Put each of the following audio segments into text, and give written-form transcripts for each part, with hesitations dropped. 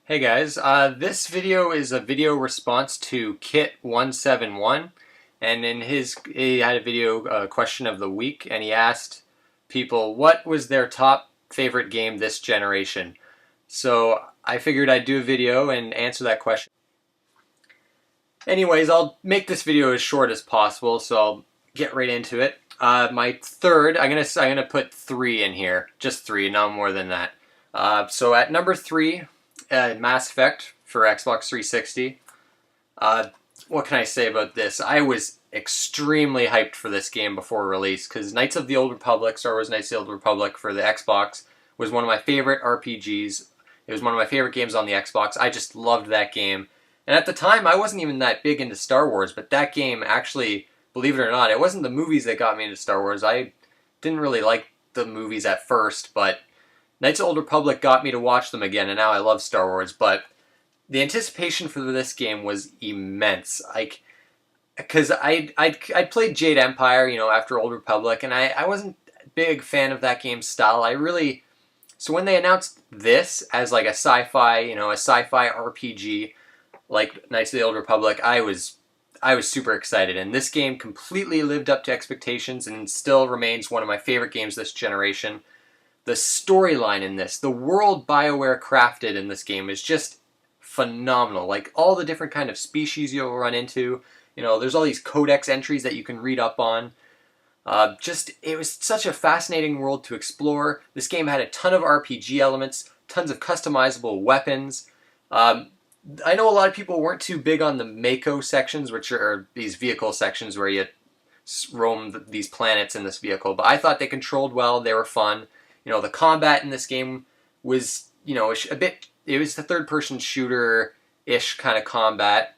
Hey guys, this video is a video response to KITT171, and he had a video question of the week, and he asked people what was their top favorite game this generation. So I figured I'd do a video and answer that question. Anyways, I'll make this video as short as possible, so I'll get right into it. My third, I'm gonna put three in here, just three, no more than that. So at number three. Mass Effect for Xbox 360. What can I say about this? I was extremely hyped for this game before release because Knights of the Old Republic, Star Wars Knights of the Old Republic for the Xbox was one of my favorite RPGs. It was one of my favorite games on the Xbox. I just loved that game. And at the time, I wasn't even that big into Star Wars, but that game actually, believe it or not, it wasn't the movies that got me into Star Wars. I didn't really like the movies at first, but Knights of the Old Republic got me to watch them again, and now I love Star Wars, but the anticipation for this game was immense. Because I'd played Jade Empire, after Old Republic, and I wasn't a big fan of that game's style. So when they announced this as like a sci-fi, a sci-fi RPG, like Knights of the Old Republic, I was super excited, and this game completely lived up to expectations and still remains one of my favorite games this generation. The storyline in this, the world BioWare crafted in this game is just phenomenal. Like all the different kind of species you'll run into, there's all these codex entries that you can read up on. It was such a fascinating world to explore. This game had a ton of RPG elements, tons of customizable weapons. I know a lot of people weren't too big on the Mako sections, which are these vehicle sections where you roam these planets in this vehicle, but I thought they controlled well, they were fun. The combat in this game was, it was the third-person shooter-ish kind of combat.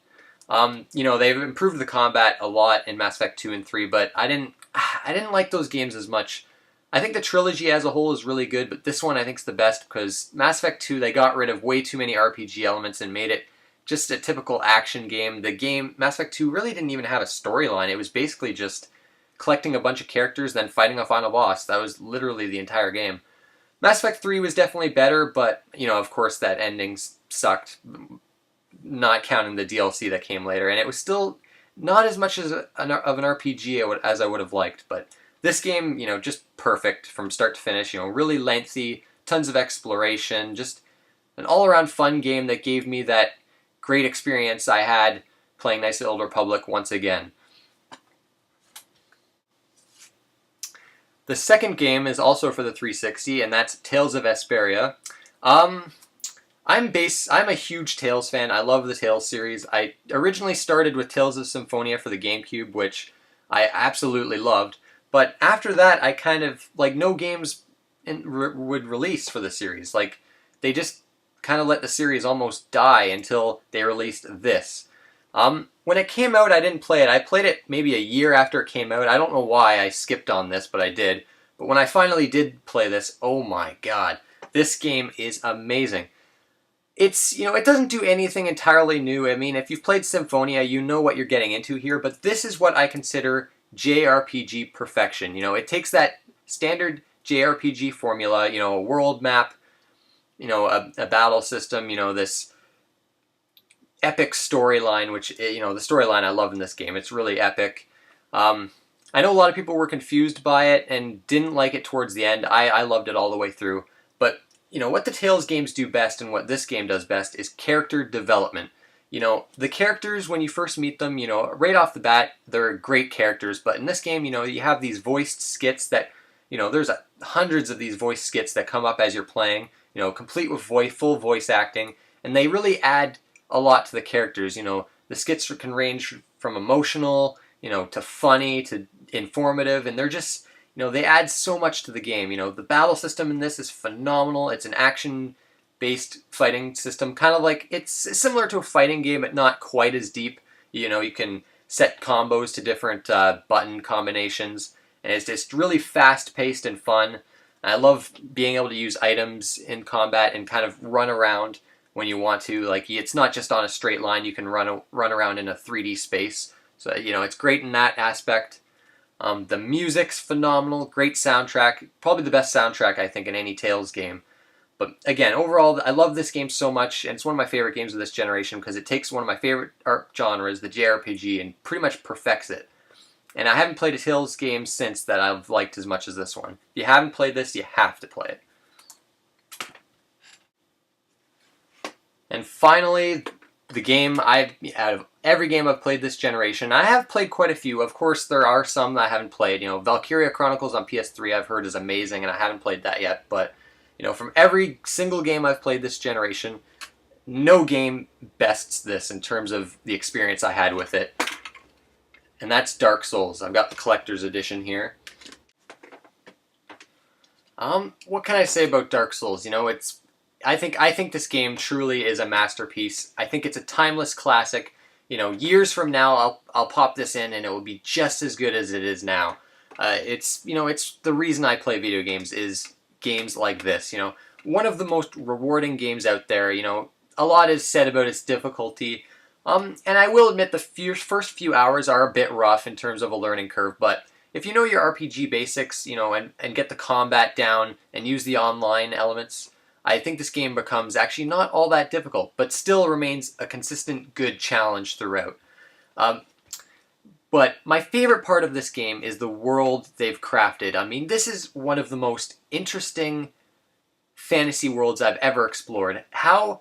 They've improved the combat a lot in Mass Effect 2 and 3, but I didn't like those games as much. I think the trilogy as a whole is really good, but this one I think is the best because Mass Effect 2, they got rid of way too many RPG elements and made it just a typical action game. Mass Effect 2 really didn't even have a storyline. It was basically just collecting a bunch of characters, then fighting a final boss. That was literally the entire game. Mass Effect 3 was definitely better, but, of course that ending sucked, not counting the DLC that came later, and it was still not as much of an RPG as I would have liked, but this game, just perfect from start to finish, really lengthy, tons of exploration, just an all-around fun game that gave me that great experience I had playing Knights of the Old Republic once again. The second game is also for the 360, and that's Tales of Vesperia. I'm a huge Tales fan. I love the Tales series. I originally started with Tales of Symphonia for the GameCube, which I absolutely loved. But after that, I kind of, no games would release for the series. They just kind of let the series almost die until they released this. When it came out, I didn't play it. I played it maybe a year after it came out. I don't know why I skipped on this, but I did. But when I finally did play this, oh my god, this game is amazing. It's, it doesn't do anything entirely new. I mean, if you've played Symphonia, you know what you're getting into here, but this is what I consider JRPG perfection. It takes that standard JRPG formula, a world map, a battle system, this epic storyline, which, the storyline I love in this game. It's really epic. I know a lot of people were confused by it and didn't like it towards the end. I loved it all the way through. But, what the Tales games do best and what this game does best is character development. The characters, when you first meet them, right off the bat, they're great characters. But in this game, you have these voiced skits that, there's hundreds of these voiced skits that come up as you're playing, complete with full voice acting. And they really add a lot to the characters. The skits can range from emotional, to funny, to informative, and they're just, they add so much to the game. The battle system in this is phenomenal. It's an action-based fighting system, kind of like, it's similar to a fighting game, but not quite as deep. You can set combos to different button combinations, and it's just really fast-paced and fun. I love being able to use items in combat and kind of run around when you want to. It's not just on a straight line. You can run around in a 3D space. So, it's great in that aspect. The music's phenomenal. Great soundtrack. Probably the best soundtrack, I think, in any Tales game. But again, overall, I love this game so much, and it's one of my favorite games of this generation because it takes one of my favorite art genres, the JRPG, and pretty much perfects it. And I haven't played a Tales game since that I've liked as much as this one. If you haven't played this, you have to play it. And finally, the game out of every game I've played this generation, I have played quite a few. Of course, there are some that I haven't played. You know, Valkyria Chronicles on PS3 I've heard is amazing, and I haven't played that yet. But, you know, from every single game I've played this generation, no game bests this in terms of the experience I had with it. And that's Dark Souls. I've got the collector's edition here. What can I say about Dark Souls? You know, I think this game truly is a masterpiece. I think it's a timeless classic. You know, years from now, I'll pop this in and it will be just as good as it is now. It's the reason I play video games is games like this. You know, one of the most rewarding games out there. You know, a lot is said about its difficulty. And I will admit the first few hours are a bit rough in terms of a learning curve, but if you know your RPG basics, you know, and get the combat down and use the online elements, I think this game becomes actually not all that difficult, but still remains a consistent good challenge throughout. But my favorite part of this game is the world they've crafted. I mean, this is one of the most interesting fantasy worlds I've ever explored. How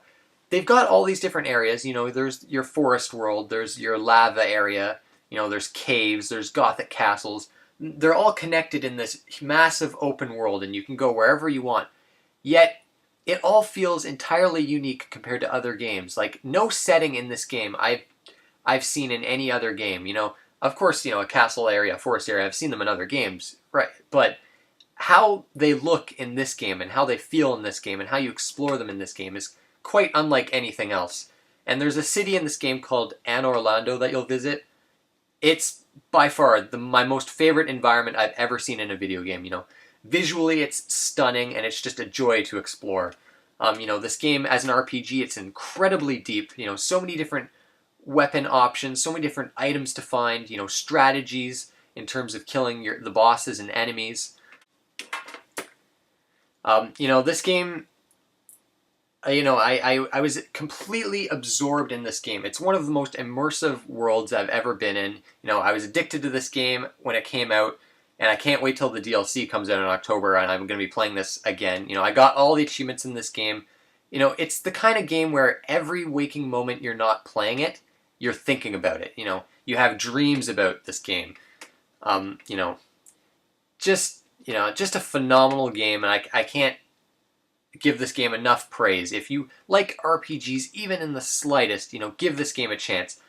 they've got all these different areas. You know, there's your forest world, there's your lava area, you know, there's caves, there's gothic castles. They're all connected in this massive open world, and you can go wherever you want. Yet, it all feels entirely unique compared to other games. Like, no setting in this game I've seen in any other game. You know, of course, you know, a castle area, a forest area, I've seen them in other games, right? But how they look in this game, and how they feel in this game, and how you explore them in this game is quite unlike anything else. And there's a city in this game called Anne Orlando that you'll visit. It's by far my most favorite environment I've ever seen in a video game. You know, visually it's stunning and it's just a joy to explore. You know, this game as an RPG, it's incredibly deep. You know, so many different weapon options, so many different items to find. You know, strategies in terms of killing the bosses and enemies. You know, this game. You know, I was completely absorbed in this game. It's one of the most immersive worlds I've ever been in. You know, I was addicted to this game when it came out, and I can't wait till the DLC comes out in October, and I'm going to be playing this again. You know, I got all the achievements in this game. You know, it's the kind of game where every waking moment you're not playing it, you're thinking about it. You know, you have dreams about this game. You know, just a phenomenal game, and I can't give this game enough praise. If you like RPGs, even in the slightest, you know, give this game a chance.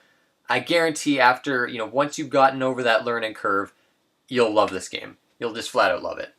I guarantee after, you know, once you've gotten over that learning curve, you'll love this game. You'll just flat out love it.